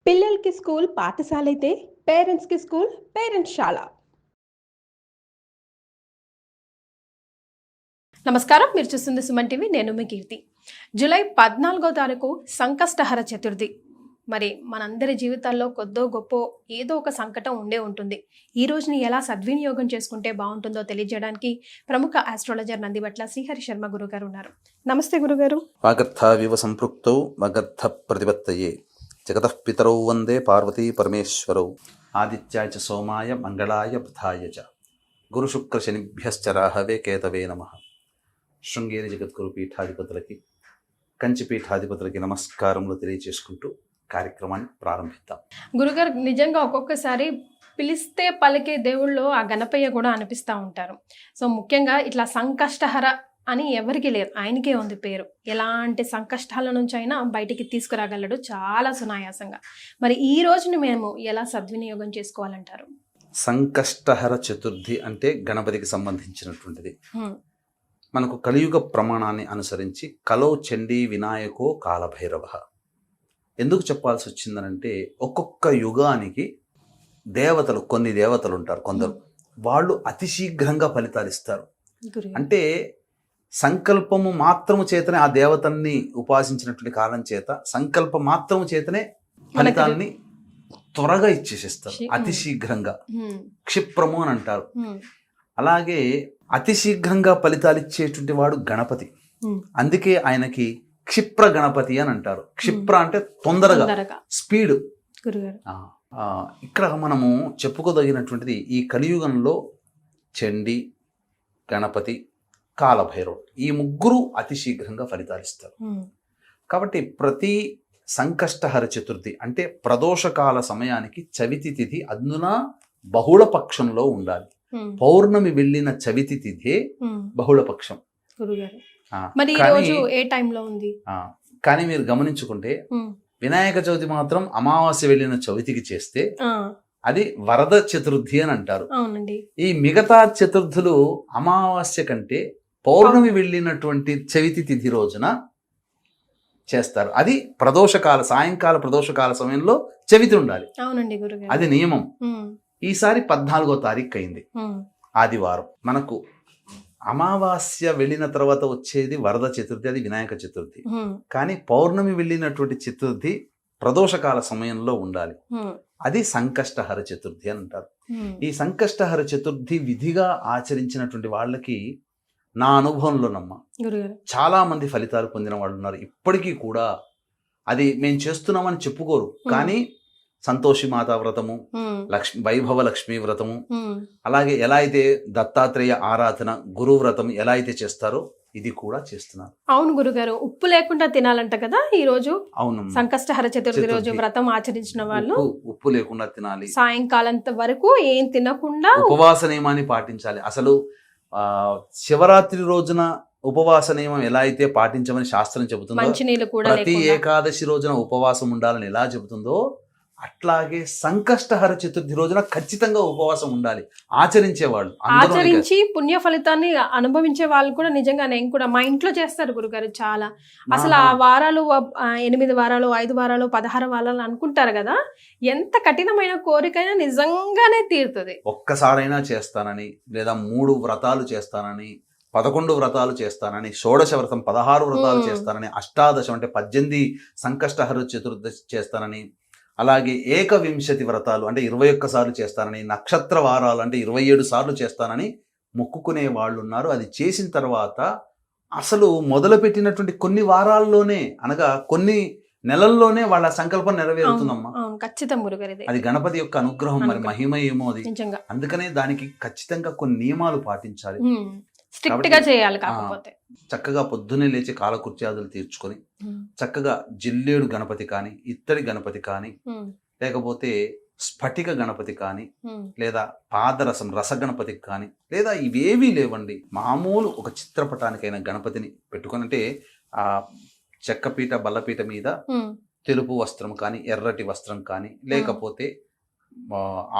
పిల్లలకి స్కూల్ పాఠశాల అయితే పేరెంట్స్కి స్కూల్ పేరెంట్స్శాల. నమస్కారం, మీరు చూస్తుంది సుమన్ టీవీ. నేను మీ కీర్తి. జూలై 14వ తారీఖు సంకష్టహర చతుర్థి. మరి మనందరి జీవితాల్లో కొద్దో గొప్ప ఏదో ఒక సంకటం ఉండే ఉంటుంది. ఈ రోజుని ఎలా సద్వినియోగం చేసుకుంటే బాగుంటుందో తెలియజేయడానికి ప్రముఖ ఆస్ట్రాలజర్ నందిబట్ల శ్రీహరి శర్మ గురుగారు ఉన్నారు. నమస్తే గురుగారు. వాగర్థావివ సంపృక్తౌ వాగర్థ ప్రతిపత్తయే జగతః పితరౌ వందే పార్వతీ పరమేశ్వరౌ ఆదిత్యాయ చ సోమాయ మంగళాయ బుధాయ చ గురుశుక్ర శనిభ్యశ్చ రాహవే కేతవే నమః. శృంగేరి జగద్గురు పీఠాధిపతులకి, కంచి పీఠాధిపతులకి నమస్కారములు తెలియచేసుకుంటూ కార్యక్రమాన్ని ప్రారంభిద్దాం. గురుగారు, నిజంగా ఒక్కొక్కసారి పిలిస్తే పలికే దేవుళ్ళు ఆ గణపయ్య కూడా అనిపిస్తూ ఉంటారు. సో ముఖ్యంగా ఇట్లా సంకష్టహర అని ఎవరికి లేదు, ఆయనకే ఉంది పేరు. ఎలాంటి సంకష్టాల నుంచి అయినా బయటికి తీసుకురాగలడు చాలా సునాయాసంగా. మరి ఈ రోజుని మేము ఎలా సద్వినియోగం చేసుకోవాలంటారు? సంకష్టహర చతుర్థి అంటే గణపతికి సంబంధించినటువంటిది. మనకు కలియుగ ప్రమాణాన్ని అనుసరించి కలో చండీ వినాయకో కాలభైరవ ఎందుకు చెప్పాల్సి వచ్చిందనంటే, ఒక్కొక్క యుగానికి దేవతలు, కొన్ని దేవతలు ఉంటారు, కొందరు వాళ్ళు అతి శీఘ్రంగా ఫలితాలు ఇస్తారు. అంటే సంకల్పము మాత్రము చేతనే ఆ దేవతల్ని ఉపాసించినటువంటి కారణం చేత సంకల్ప మాత్రము చేతనే ఫలితాన్ని త్వరగా ఇచ్చేసేస్తారు, అతి శీఘ్రంగా. క్షిప్రము అని అంటారు. అలాగే అతి శీఘ్రంగా ఫలితాలు ఇచ్చేటువంటి వాడు గణపతి. అందుకే ఆయనకి క్షిప్ర గణపతి అని అంటారు. క్షిప్ర అంటే తొందరగా, స్పీడ్. ఇక్కడ మనము చెప్పుకోదగినటువంటిది, ఈ కలియుగంలో చండి, గణపతి, కాలభైరవుడు, ఈ ముగ్గురు అతి శీఘ్రంగా ఫలితాలు ఇస్తారు. కాబట్టి ప్రతి సంకష్టహర చతుర్థి అంటే ప్రదోషకాల సమయానికి చవితి తిథి అందున బహుళ పక్షంలో ఉండాలి. పౌర్ణమి వెళ్ళిన చవితి తిథే బహుళ పక్షం. కానీ మీరు గమనించుకుంటే వినాయక చవితి మాత్రం అమావాస్య వెళ్ళిన చవితికి చేస్తే అది వరద చతుర్థి అని అంటారు. ఈ మిగతా చతుర్థులు అమావాస్య కంటే పౌర్ణమి వెళ్ళినటువంటి చవితి తిథి రోజున చేస్తారు. అది ప్రదోషకాల, సాయంకాల ప్రదోషకాల సమయంలో చవితి ఉండాలి. అది నియమం. ఈసారి 14వ తారీఖు అయింది, ఆదివారం. మనకు అమావాస్య వెళ్ళిన తర్వాత వచ్చేది వరద చతుర్థి, అది వినాయక చతుర్థి. కానీ పౌర్ణమి వెళ్ళినటువంటి చతుర్థి ప్రదోషకాల సమయంలో ఉండాలి, అది సంకష్టహర చతుర్థి అని అంటారు. ఈ సంకష్టహర చతుర్థి విధిగా ఆచరించినటువంటి వాళ్ళకి నా అనుభవంలోనమ్మ చాలా మంది ఫలితాలు పొందిన వాళ్ళు ఉన్నారు. ఇప్పటికీ కూడా అది మేము చేస్తున్నామని చెప్పుకోరు, కానీ సంతోషి మాతా వ్రతము, వైభవ లక్ష్మీ వ్రతము, అలాగే ఎలా అయితే దత్తాత్రేయ ఆరాధన, గురు వ్రతం ఎలా అయితే చేస్తారో ఇది కూడా చేస్తున్నారు. అవును గురుగారు, ఉప్పు లేకుండా తినాలంట కదా ఈ రోజు. అవును, సంకష్టహర చతుర్థి రోజు వ్రతం ఆచరించిన వాళ్ళు ఉప్పు లేకుండా తినాలి. సాయంకాలం వరకు ఏం తినకుండా ఉపవాస నియమాన్ని పాటించాలి. అసలు శివరాత్రి రోజున ఉపవాస నియమం ఎలా అయితే పాటించమని శాస్త్రం చెబుతుందో, ప్రతి ఏకాదశి రోజున ఉపవాసం ఉండాలని ఎలా చెబుతుందో, అట్లాగే సంకష్టహర చతుర్థి రోజున ఖచ్చితంగా ఉపవాసం ఉండాలి. ఆచరించేవాళ్ళు, ఆచరించి పుణ్య ఫలితాన్ని అనుభవించే వాళ్ళు కూడా నిజంగా నేను కూడా మా ఇంట్లో చేస్తారు గురుగారు. చాలా అసలు ఆ వారాలు 8 వారాలు, 5 వారాలు, 16 వారాలు అనుకుంటారు కదా, ఎంత కఠినమైన కోరికైనా నిజంగానే తీరుతుంది. ఒక్కసారైనా చేస్తానని, లేదా 3 వ్రతాలు చేస్తానని, 11 వ్రతాలు చేస్తానని, షోడశ వ్రతం 16 వ్రతాలు చేస్తానని, అష్టాదశం అంటే 18 సంకష్టహర చతుర్థి చేస్తానని, అలాగే 21 వ్రతాలు అంటే 21 సార్లు చేస్తానని, నక్షత్ర వారాలు అంటే 27 సార్లు చేస్తానని మొక్కుకునే వాళ్ళు ఉన్నారు. అది చేసిన తర్వాత అసలు మొదలుపెట్టినటువంటి కొన్ని వారాల్లోనే, అనగా కొన్ని నెలల్లోనే వాళ్ళ సంకల్పం నెరవేరుతుందమ్మా. అది గణపతి యొక్క అనుగ్రహం, మరి మహిమ ఏమో అది. అందుకనే దానికి ఖచ్చితంగా కొన్ని నియమాలు పాటించాలి, చక్కగా పొద్దున్నే లేచి కాలకృత్యాదులు తీర్చుకొని చక్కగా జిల్లేడు గణపతి కానీ, ఇత్తడి గణపతి కానీ, లేకపోతే స్ఫటిక గణపతి కానీ, లేదా పాదరసం రస గణపతి కానీ, లేదా ఇవేవీ లేవండి, మామూలు ఒక చిత్రపటానికైనా గణపతిని పెట్టుకొని, అంటే ఆ చెక్కపీట బల్లపీట మీద తెలుపు వస్త్రం కానీ, ఎర్రటి వస్త్రం కానీ, లేకపోతే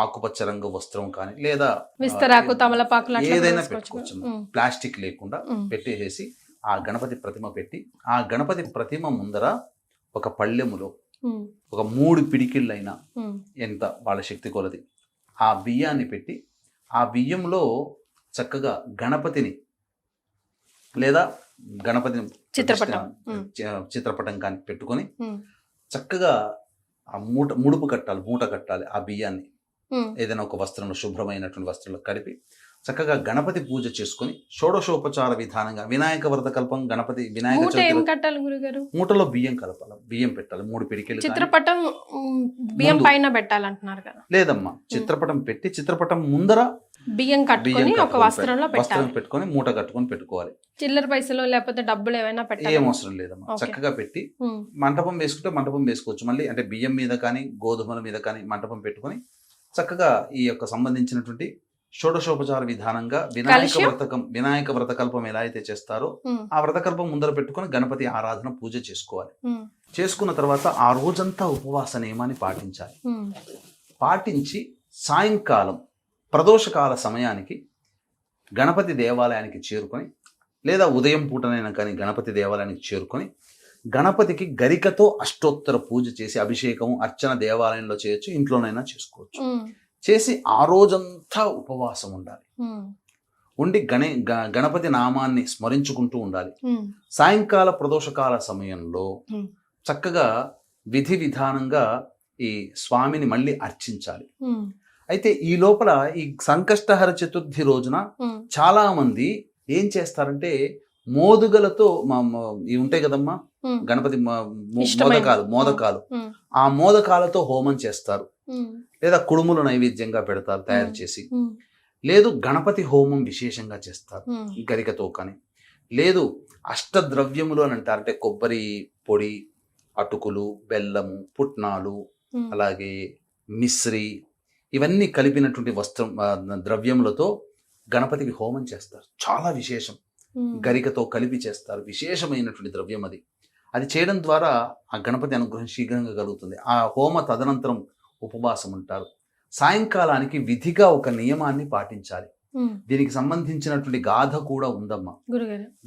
ఆకుపచ్చ రంగు వస్త్రం కానీ, లేదా విస్తరాకు, తమలపాకు ఏదైనా పెట్టుకోవచ్చు. ప్లాస్టిక్ లేకుండా పెట్టేసి ఆ గణపతి ప్రతిమ పెట్టి, ఆ గణపతి ప్రతిమ ముందర ఒక పళ్ళెములో ఒక 3 పిడికిళ్ళైనా ఎంత వాళ్ళ శక్తి కొలది ఆ బియ్యాన్ని పెట్టి ఆ బియ్యంలో చక్కగా గణపతిని లేదా గణపతిని చిత్రపటం కానీ పెట్టుకొని చక్కగా ఆ మూట కట్టాలి ఆ బియ్యాన్ని ఏదైనా ఒక వస్త్రంలో శుభ్రమైనటువంటి వస్త్రంలో కలిపి చక్కగా గణపతి పూజ చేసుకుని షోడశోపచార విధానంగా వినాయక వ్రత కల్పం గణపతి వినాయక చవితి కట్టాలి గురుగారు. మూటలో బియ్యం కలపాలి, బియ్యం పెట్టాలి 3 పిడికిలు. చిత్రపటం బియ్యం పైన పెట్టాలంటున్నారు కదా? లేదమ్మా, చిత్రపటం పెట్టి చిత్రపటం ముందర బియ్యం కట్టుకొని ఒక వస్త్రం పెట్టుకొని మూట కట్టుకొని పెట్టుకోవాలి. చిల్లర పైసలు లేకపోతే డబ్బులు ఏమైనా పెట్టాలి? ఏం అవసరం లేదమ్మా, చక్కగా పెట్టి మంటపం వేసుకుంటే మంటపం వేసుకోవచ్చు. మళ్ళీ అంటే బియ్యం మీద కానీ గోధుమల మీద కానీ మంటపం పెట్టుకొని చక్కగా ఈ యొక్క సంబంధించినటువంటి షోడశోపచార విధానంగా వినాయక వ్రతకల్పం ఎలా అయితే చేస్తారో ఆ వ్రతకల్పం ముందర పెట్టుకొని గణపతి ఆరాధన పూజ చేసుకోవాలి. చేసుకున్న తర్వాత ఆ రోజంతా ఉపవాస నియమాన్ని పాటించాలి. పాటించి సాయంకాలం ప్రదోషకాల సమయానికి గణపతి దేవాలయానికి చేరుకొని లేదా ఉదయం పూటనైనా కానీ గణపతి దేవాలయానికి చేరుకొని గణపతికి గరికతో అష్టోత్తర పూజ చేసి అభిషేకం అర్చన దేవాలయంలో చేయొచ్చు, ఇంట్లోనైనా చేసుకోవచ్చు. చేసి ఆ రోజంతా ఉపవాసం ఉండాలి. ఉండి గణపతి నామాన్ని స్మరించుకుంటూ ఉండాలి. సాయంకాల ప్రదోషకాల సమయంలో చక్కగా విధి విధానంగా ఈ స్వామిని మళ్ళీ అర్చించాలి. అయితే ఈ లోపల ఈ సంకష్టహర చతుర్థి రోజున చాలా మంది ఏం చేస్తారంటే మోదుగలతో ఇవి ఉంటాయి కదమ్మా గణపతి మోదకాలు ఆ మోదకాలతో హోమం చేస్తారు, లేదా కుడుములు నైవేద్యంగా పెడతారు తయారు చేసి, లేదు గణపతి హోమం విశేషంగా చేస్తారు గరికతో కానీ, లేదు అష్టద్రవ్యములు అని అంటారు. అంటే కొబ్బరి పొడి, అటుకులు, బెల్లము, పుట్నాలు, అలాగే మిశ్రి, ఇవన్నీ కలిపినటువంటి ద్రవ్యములతో గణపతికి హోమం చేస్తారు. చాలా విశేషం, గరికతో కలిపి చేస్తారు. విశేషమైనటువంటి ద్రవ్యం అది చేయడం ద్వారా ఆ గణపతి అనుగ్రహం శీఘ్రంగా కలుగుతుంది. ఆ హోమ తదనంతరం ఉపవాసం ఉంటారు. సాయంకాలానికి విధిగా ఒక నియమాన్ని పాటించాలి. దీనికి సంబంధించినటువంటి గాథ కూడా ఉందమ్మా.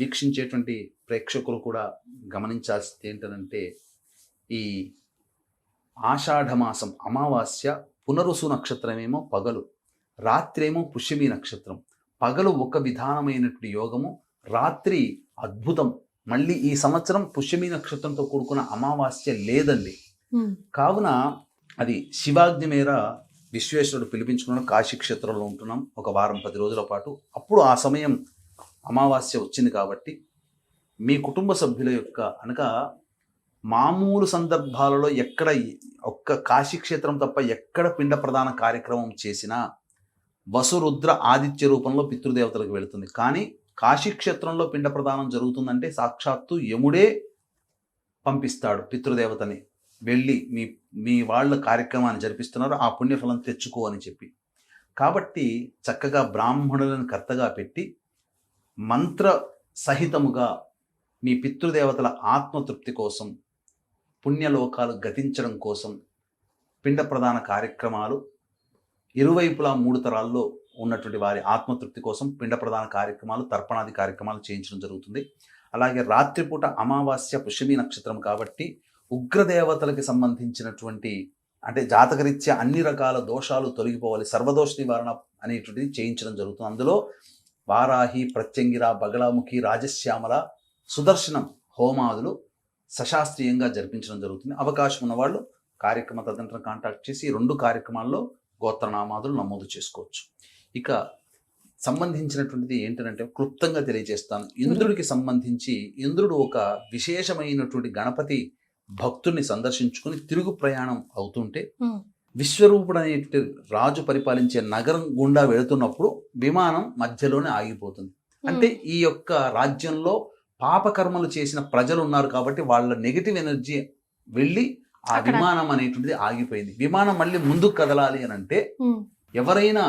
వీక్షించేటువంటి ప్రేక్షకులు కూడా గమనించాల్సింది ఏంటంటే, ఈ ఆషాఢమాసం అమావాస్య పునరుసు నక్షత్రమేమో పగలు, రాత్రేమో పుష్యమి నక్షత్రం. పగలు ఒక విధానమైనటువంటి యోగము, రాత్రి అద్భుతం. మళ్ళీ ఈ సంవత్సరం పుష్యమి నక్షత్రంతో కూడుకున్న అమావాస్య లేదండి. కావున అది శివాజ్ఞ మేర విశ్వేశ్వరుడు పిలిపించుకున్నాడు. కాశీ క్షేత్రంలో ఉంటున్నాం ఒక వారం 10 రోజుల పాటు. అప్పుడు ఆ సమయం అమావాస్య వచ్చింది కాబట్టి మీ కుటుంబ సభ్యుల యొక్క అనగా మామూలు సందర్భాలలో ఎక్కడ ఒక్క కాశీ క్షేత్రం తప్ప ఎక్కడ పిండ ప్రదాన కార్యక్రమం చేసినా వసురుద్ర ఆదిత్య రూపంలో పితృదేవతలకు వెళుతుంది. కానీ కాశీ క్షేత్రంలో పిండ ప్రదానం జరుగుతుందంటే సాక్షాత్తు యముడే పంపిస్తాడు పితృదేవతని, వెళ్ళి మీ వాళ్ళ కార్యక్రమాన్ని జరిపిస్తున్నారు, ఆ పుణ్యఫలం తెచ్చుకో అని చెప్పి. కాబట్టి చక్కగా బ్రాహ్మణులను కర్తగా పెట్టి మంత్ర సహితముగా మీ పితృదేవతల ఆత్మతృప్తి కోసం, పుణ్యలోకాలు గతించడం కోసం పిండ ప్రదాన కార్యక్రమాలు ఇరువైపులా 3 తరాల్లో ఉన్నటువంటి వారి ఆత్మతృప్తి కోసం పిండ ప్రదాన కార్యక్రమాలు, తర్పణాది కార్యక్రమాలు చేయించడం జరుగుతుంది. అలాగే రాత్రిపూట అమావాస్య పుష్యమి నక్షత్రం కాబట్టి ఉగ్రదేవతలకి సంబంధించినటువంటి అంటే జాతకరీత్యా అన్ని రకాల దోషాలు తొలగిపోవాలి, సర్వదోష నివారణ అనేటువంటిది చేయించడం జరుగుతుంది. అందులో వారాహి, ప్రత్యంగిర, బగలాముఖి, రాజశ్యామల, సుదర్శనం హోమాదులు సశాస్త్రీయంగా జరిపించడం జరుగుతుంది. అవకాశం ఉన్నవాళ్ళు కార్యక్రమ తదనంతరం కాంటాక్ట్ చేసి 2 కార్యక్రమాల్లో గోత్రనామాదులు నమోదు చేసుకోవచ్చు. ఇక సంబంధించినటువంటిది ఏంటంటే క్లుప్తంగా తెలియజేస్తాను. ఇంద్రుడికి సంబంధించి ఇంద్రుడు ఒక విశేషమైనటువంటి గణపతి భక్తుడిని సందర్శించుకుని తిరుగు ప్రయాణం అవుతుంటే విశ్వరూపుడు అనేటువంటి రాజు పరిపాలించే నగరం గుండా వెళుతున్నప్పుడు విమానం మధ్యలోనే ఆగిపోతుంది. అంటే ఈ యొక్క రాజ్యంలో పాపకర్మలు చేసిన ప్రజలు ఉన్నారు కాబట్టి వాళ్ళ నెగిటివ్ ఎనర్జీ వెళ్ళి ఆ విమానం అనేటువంటిది ఆగిపోయింది. విమానం మళ్ళీ ముందుకు కదలాలి అని అంటే ఎవరైనా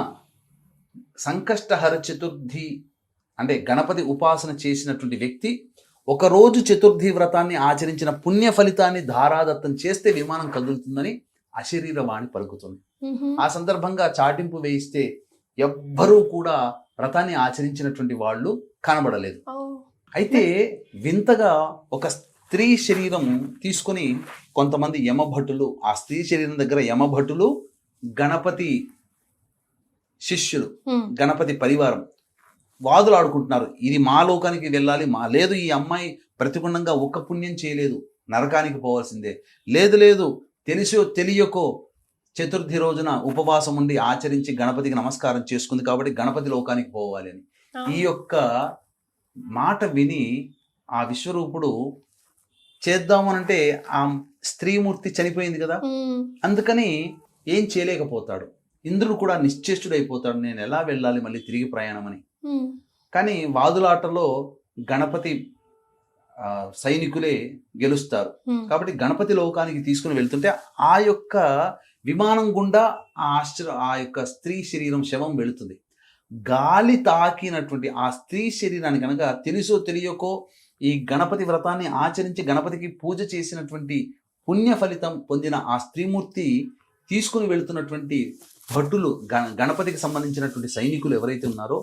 సంకష్టహర చతుర్థి అంటే గణపతి ఉపాసన చేసినటువంటి వ్యక్తి ఒకరోజు చతుర్థి వ్రతాన్ని ఆచరించిన పుణ్య ఫలితాన్ని ధారాదత్తం చేస్తే విమానం కదులుతుందని అశరీరవాణి పలుకుతుంది. ఆ సందర్భంగా చాటింపు వేయిస్తే ఎవ్వరూ కూడా వ్రతాన్ని ఆచరించినటువంటి వాళ్ళు కనబడలేదు. అయితే వింతగా ఒక స్త్రీ శరీరం తీసుకొని కొంతమంది యమభటులు, ఆ స్త్రీ శరీరం దగ్గర యమభటులు, గణపతి శిష్యులు, గణపతి పరివారం వాదులు ఆడుకుంటున్నారు. ఇది మా లోకానికి వెళ్ళాలి, లేదు ఈ అమ్మాయి ప్రతిగుణంగా ఒక్క పుణ్యం చేయలేదు, నరకానికి పోవాల్సిందే, లేదు తెలిసో తెలియకో చతుర్థి రోజున ఉపవాసం ఉండి ఆచరించి గణపతికి నమస్కారం చేసుకుంది కాబట్టి గణపతి లోకానికి పోవాలి అని. ఈ యొక్క మాట విని ఆ విశ్వరూపుడు చేద్దామనంటే ఆ స్త్రీమూర్తి చనిపోయింది కదా, అందుకని ఏం చేయలేకపోతాడు. ఇంద్రుడు కూడా నిశ్చేష్టుడైపోతాడు, నేను ఎలా వెళ్ళాలి మళ్ళీ తిరిగి ప్రయాణం అని. కానీ వాదులాటలో గణపతి సైనికులే గెలుస్తారు కాబట్టి గణపతి లోకానికి తీసుకుని వెళ్తుంటే ఆ యొక్క విమానం గుండా ఆ యొక్క స్త్రీ శరీరం శవం వెళుతుంది. గాలి తాకినటువంటి ఆ స్త్రీ శరీరాన్ని కనుక తెలుసో తెలియకో ఈ గణపతి వ్రతాన్ని ఆచరించి గణపతికి పూజ చేసినటువంటి పుణ్య ఫలితం పొందిన ఆ స్త్రీమూర్తి తీసుకుని వెళుతున్నటువంటి భటులు, గణపతికి సంబంధించినటువంటి సైనికులు ఎవరైతే ఉన్నారో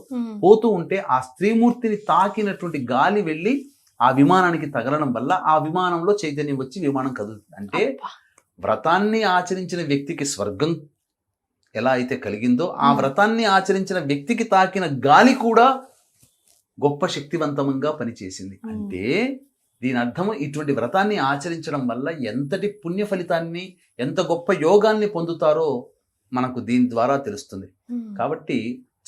పోతూ ఉంటే ఆ స్త్రీమూర్తిని తాకినటువంటి గాలి వెళ్ళి ఆ విమానానికి తగలడం వల్ల ఆ విమానంలో చైతన్యం వచ్చి విమానం కదులుతుంది. అంటే వ్రతాన్ని ఆచరించిన వ్యక్తికి స్వర్గం ఎలా అయితే కలిగిందో ఆ వ్రతాన్ని ఆచరించిన వ్యక్తికి తాకిన గాలి కూడా గొప్ప శక్తివంతంగా పనిచేసింది. అంటే దీని అర్థము ఇటువంటి వ్రతాన్ని ఆచరించడం వల్ల ఎంతటి పుణ్య ఫలితాన్ని, ఎంత గొప్ప యోగాల్ని పొందుతారో మనకు దీని ద్వారా తెలుస్తుంది. కాబట్టి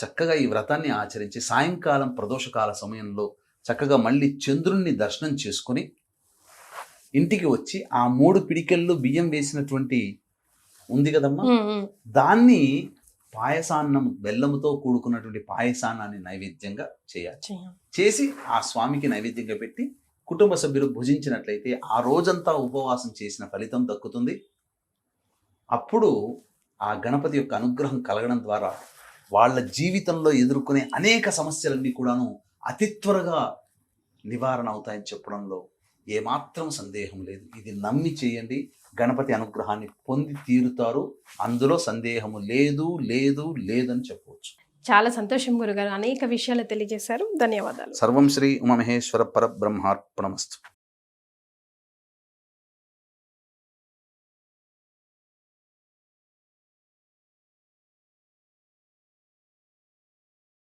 చక్కగా ఈ వ్రతాన్ని ఆచరించి సాయంకాలం ప్రదోషకాల సమయంలో చక్కగా మళ్ళీ చంద్రుణ్ణి దర్శనం చేసుకుని ఇంటికి వచ్చి ఆ 3 పిడికెళ్ళు బియ్యం వేసినటువంటి ఉంది కదమ్మా, దాన్ని పాయసాన్నం, బెల్లముతో కూడుకున్నటువంటి పాయసాన్నాన్ని నైవేద్యంగా చేయాలి. చేసి ఆ స్వామికి నైవేద్యంగా పెట్టి కుటుంబ సభ్యులు భుజించినట్లయితే ఆ రోజంతా ఉపవాసం చేసిన ఫలితం దక్కుతుంది. అప్పుడు ఆ గణపతి యొక్క అనుగ్రహం కలగడం ద్వారా వాళ్ళ జీవితంలో ఎదుర్కొనే అనేక సమస్యలన్నీ కూడాను అతి త్వరగా నివారణ అవుతాయని చెప్పడంలో ఏమాత్రం సందేహం లేదు. ఇది నమ్మి చేయండి, గణపతి అనుగ్రహాన్ని పొంది తీరుతారు, అందులో సందేహము లేదని చెప్పవచ్చు. చాలా సంతోషం గురుగారు, అనేక విషయాలు తెలియజేశారు. ధన్యవాదాలు. సర్వం శ్రీ ఉమామహేశ్వర పరబ్రహ్మార్పణమస్తు.